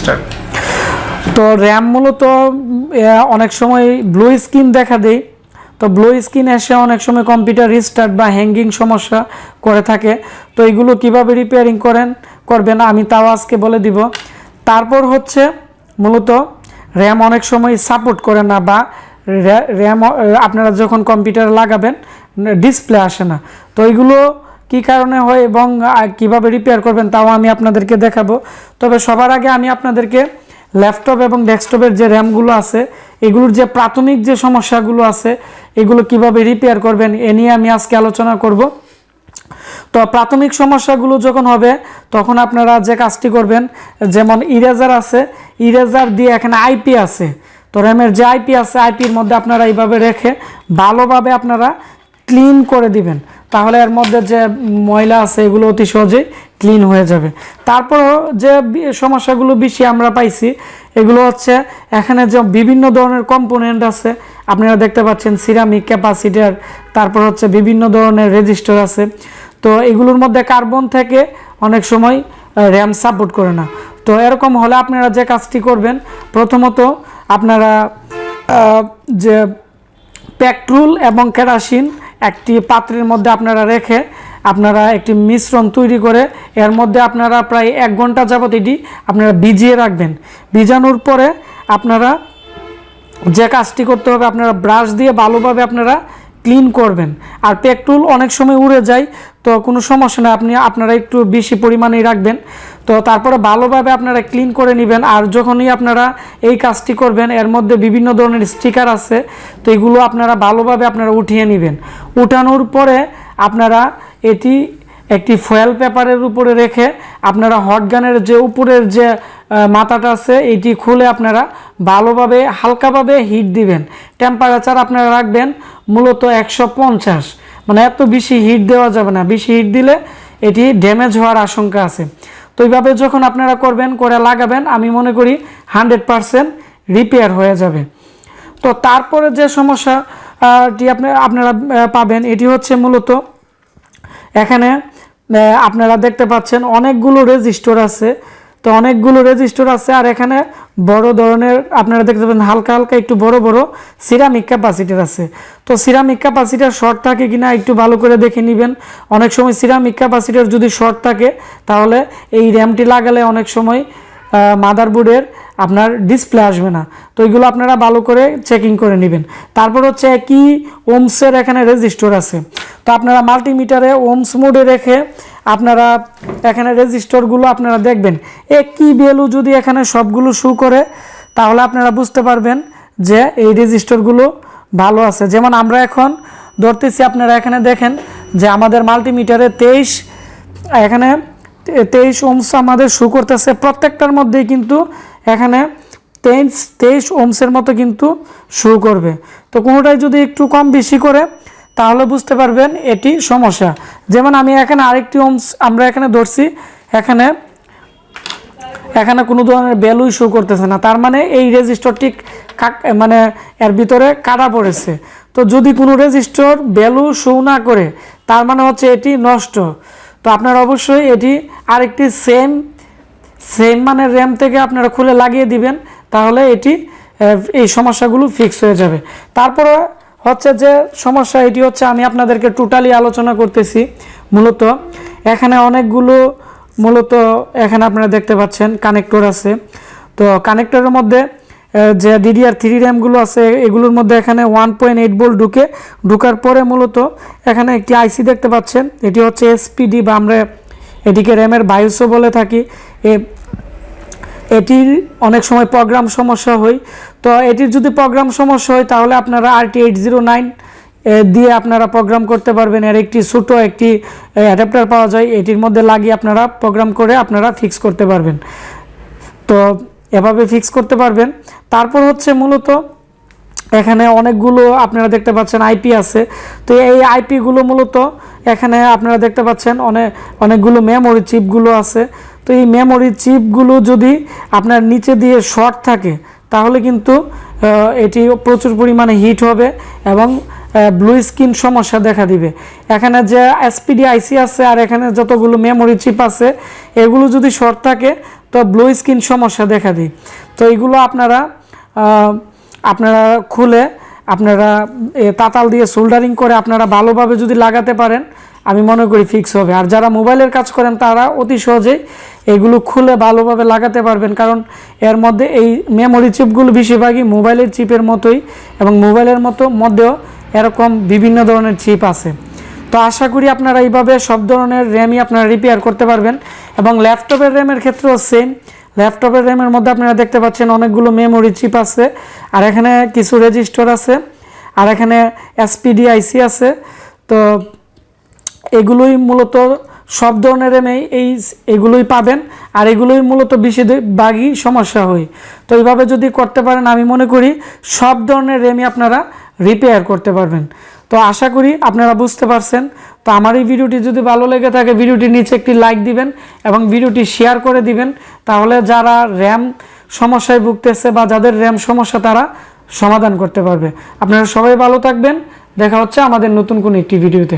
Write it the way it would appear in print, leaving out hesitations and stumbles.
Start. তো RAM মূলত অনেক সময় ব্লু স্ক্রিন দেখা দেয়। তো ব্লু স্ক্রিন এসে অনেক সময় কম্পিউটার রিস্টার্ট বা হ্যাঙ্গিং সমস্যা করে থাকে। তো এগুলো কিভাবে রিপেয়ারিং করবেন আমি তাও আজকে বলে দিব। তারপর হচ্ছে মূলত র্যাম অনেক সময় সাপোর্ট করে না, বা র্যাম আপনারা যখন কম্পিউটারে লাগাবেন ডিসপ্লে আসে না। তো এইগুলো কী কারণে হয় এবং কিভাবে রিপেয়ার করবেন তাও আমি আপনাদেরকে দেখাবো। তবে সবার আগে আমি আপনাদেরকে ল্যাপটপ এবং ডেস্কটপের যে র্যামগুলো আছে এগুলোর যে প্রাথমিক যে সমস্যাগুলো আছে এগুলো কিভাবে রিপেয়ার করবেন এ নিয়ে আমি আজকে আলোচনা করব। তো প্রাথমিক সমস্যাগুলো যখন হবে তখন আপনারা যে কাজটি করবেন, যেমন ইরেজার আছে, ইরেজার দিয়ে এখানে আইপি আছে, তো র্যামের যে আইপি আছে আইপির মধ্যে আপনারা এইভাবে রেখে ভালোভাবে আপনারা ক্লিন করে দিবেন, তাহলে এর মধ্যে যে ময়লা আছে এগুলো অতি সহজেই ক্লিন হয়ে যাবে। তারপর যে সমস্যাগুলো বেশি আমরা পাইছি এগুলো হচ্ছে এখানে যে বিভিন্ন ধরনের কম্পোনেন্ট আছে আপনারা দেখতে পাচ্ছেন, সিরামিক, ক্যাপাসিটার, তারপর হচ্ছে বিভিন্ন ধরনের রেজিস্টার আছে। তো এগুলোর মধ্যে কার্বন থেকে অনেক সময় র্যাম সাপোর্ট করে না। তো এরকম হলে আপনারা যে কাজটি করবেন, প্রথমত আপনারা যে পেট্রোল এবং কেরোসিন একটি পাত্রের মধ্যে আপনারা রেখে আপনারা একটি মিশ্রণ তৈরি করে এর মধ্যে আপনারা প্রায় 1 ঘন্টা যাবত এটি আপনারা ভিজিয়ে রাখবেন। ভিজানোর পরে আপনারা যে কাজটি করতে হবে, আপনারা ব্রাশ দিয়ে ভালোভাবে আপনারা ক্লিন করবেন। আর পেট্রোল অনেক সময় উড়ে যায়, তো কোনো সমস্যা না, আপনারা একটু বেশি পরিমাণেই রাখবেন। তো তারপরে ভালোভাবে আপনারা ক্লিন করে নেবেন। আর যখনই আপনারা এই কাজটি করবেন এর মধ্যে বিভিন্ন ধরনের স্টিকার আছে, তো এগুলো আপনারা ভালোভাবে আপনারা উঠিয়ে নেবেন। উঠানোর পরে আপনারা এটি একটি ফয়েল পেপারের উপরে রেখে আপনারা হটগানের যে উপরের যে মাথাটা আছে এটি খুলে আপনারা ভালোভাবে হালকাভাবে হিট দিবেন। টেম্পারেচার আপনারা রাখবেন মূলত 150, মানে এত বেশি হিট দেওয়া যাবে না, বেশি হিট দিলে এটি ড্যামেজ হওয়ার আশঙ্কা আছে। তো এইভাবে যখন আপনারা করবেন, করে লাগাবেন, আমি মনে করি 100% রিপেয়ার হয়ে যাবে। তো তারপরে যে সমস্যাটি আপনারা পাবেন এটি হচ্ছে মূলত এখানে আপনারা দেখতে পাচ্ছেন অনেকগুলো রেজিস্টার আছে। তো অনেকগুলো রেজিস্টার আছে আর এখানে বড় ধরনের আপনারা দেখতে পাবেন হালকা হালকা একটু বড় বড় সিরামিক ক্যাপাসিটার আছে। তো সিরামিক ক্যাপাসিটার শর্ট থাকে কিনা একটু ভালো করে দেখে নেবেন। অনেক সময় সিরামিক ক্যাপাসিটার যদি শর্ট থাকে তাহলে এই র্যামটি লাগালে অনেক সময় মাদারবোর্ডের আপনার ডিসপ্লে আসবে না। তো এইগুলো আপনারা ভালো করে চেকিং করে নেবেন। তারপর হচ্ছে একই ওমসের এখানে রেজিস্টার আছে। তো আপনারা মাল্টিমিটারে ওমস মোডে রেখে আপনারা এখানে রেজিস্টারগুলো আপনারা দেখবেন একই ভ্যালু যদি এখানে সবগুলো শো করে তাহলে আপনারা বুঝতে পারবেন যে এই রেজিস্টারগুলো ভালো আছে। যেমন আমরা এখন ধরতেছি, আপনারা এখানে দেখেন যে আমাদের মাল্টিমিটারে 23 ওমস আমাদের শো করতেছে। প্রত্যেকটার মধ্যেই কিন্তু এখানে 23 ওমসের মতো কিন্তু শো করবে। তো কোনোটাই যদি একটু কম বেশি করে তাহলে বুঝতে পারবেন এটি সমস্যা। যেমন আমি এখানে আরেকটি ওমস আমরা এখানে ধরছি, এখানে কোনো ধরনের ভ্যালুই শো করতেছে না, তার মানে এই রেজিস্টারটি মানে এর ভিতরে কাটা পড়েছে। তো যদি কোনো রেজিস্টার ভ্যালু শো না করে তার মানে হচ্ছে এটি নষ্ট। তো আপনারা অবশ্যই এটি আরেকটি সেম মানে র্যাম থেকে আপনারা খুলে লাগিয়ে দিবেন, তাহলে এটি এই সমস্যাগুলো ফিক্স হয়ে যাবে। তারপরে হচ্ছে যে সমস্যা এটি হচ্ছে আমি আপনাদেরকে টোটালি আলোচনা করতেছি। মূলত এখানে অনেকগুলো এখানে আপনারা দেখতে পাচ্ছেন কানেক্টর আছে। তো কানেক্টরের মধ্যে যে DDR3 র্যামগুলো আছে এগুলোর মধ্যে এখানে 1.8 ভোল্ট ঢুকার পরে মূলত এখানে একটি আইসি দেখতে পাচ্ছেন, এটি হচ্ছে SPD বা আমরা এটিকে র্যামের বায়োসও বলে থাকি। এটির অনেক সময় প্রোগ্রাম সমস্যা হয়। তো এটির যদি প্রোগ্রাম সমস্যা হয় তাহলে আপনারা RT809 দিয়ে আপনারা প্রোগ্রাম করতে পারবেন। এর একটি ছোটো একটি অ্যাডাপ্টার পাওয়া যায়, এটির মধ্যে লাগিয়ে আপনারা প্রোগ্রাম করে আপনারা ফিক্স করতে পারবেন। তো এভাবে ফিক্স করতে পারবেন। তারপর হচ্ছে মূলত এখানে অনেকগুলো আপনারা দেখতে পাচ্ছেন আইপি আছে। তো এই আইপিগুলো মূলত এখানে আপনারা দেখতে পাচ্ছেন অনেকগুলো মেমোরি চিপগুলো আছে। তো এই মেমোরি চিপগুলো যদি আপনার নিচে দিয়ে শর্ট থাকে তাহলে কিন্তু এটি প্রচুর পরিমাণে হিট হবে এবং ব্লু স্ক্রিন সমস্যা দেখা দিবে। এখানে যে এসপিডি আইসি আছে আর এখানে যতগুলো মেমোরি চিপ আছে এগুলো যদি শর্ট থাকে তো ব্লু স্ক্রিন সমস্যা দেখা দিই। তো এইগুলো আপনারা খুলে আপনারা তাতাল দিয়ে সোল্ডারিং করে আপনারা ভালোভাবে যদি লাগাতে পারেন আমি মনে করি ফিক্স হবে। আর যারা মোবাইলের কাজ করেন তারা অতি সহজেই এগুলো খুলে ভালোভাবে লাগাতে পারবেন, কারণ এর মধ্যে এই মেমোরি চিপগুলো বেশিরভাগই মোবাইলের চিপের মতোই এবং মোবাইলের মধ্যেও এরকম বিভিন্ন ধরনের চিপ আছে। তো আশা করি আপনারা এইভাবে সব ধরনের র্যামই আপনারা রিপেয়ার করতে পারবেন। এবং ল্যাপটপের র্যামের ক্ষেত্রেও সেম। ল্যাপটপের র্যামের মধ্যে আপনারা দেখতে পাচ্ছেন অনেকগুলো মেমোরি চিপ আছে, আর এখানে কিছু রেজিস্টার আছে, আর এখানে এসপিডি আইসি আছে। তো এগুলোই মূলত সব ধরনের র্যামেই এগুলোই পাবেন, আর এগুলোই মূলত বেশিরভাগই সমস্যা হয়। তো এইভাবে যদি করতে পারেন আমি মনে করি সব ধরনের র্যামই আপনারা রিপেয়ার করতে পারবেন। তো আশা করি আপনারা বুঝতে পারছেন। তো আমার এই ভিডিওটি যদি ভালো লেগে থাকে ভিডিওটির নিচে একটি লাইক দিবেন এবং ভিডিওটি শেয়ার করে দিবেন, তাহলে যারা র্যাম সমস্যায় ভুগতেছে বা যাদের র্যাম সমস্যা তারা সমাধান করতে পারবে। আপনারা সবাই ভালো থাকবেন, দেখা হচ্ছে আমাদের নতুন কোনো একটি ভিডিওতে।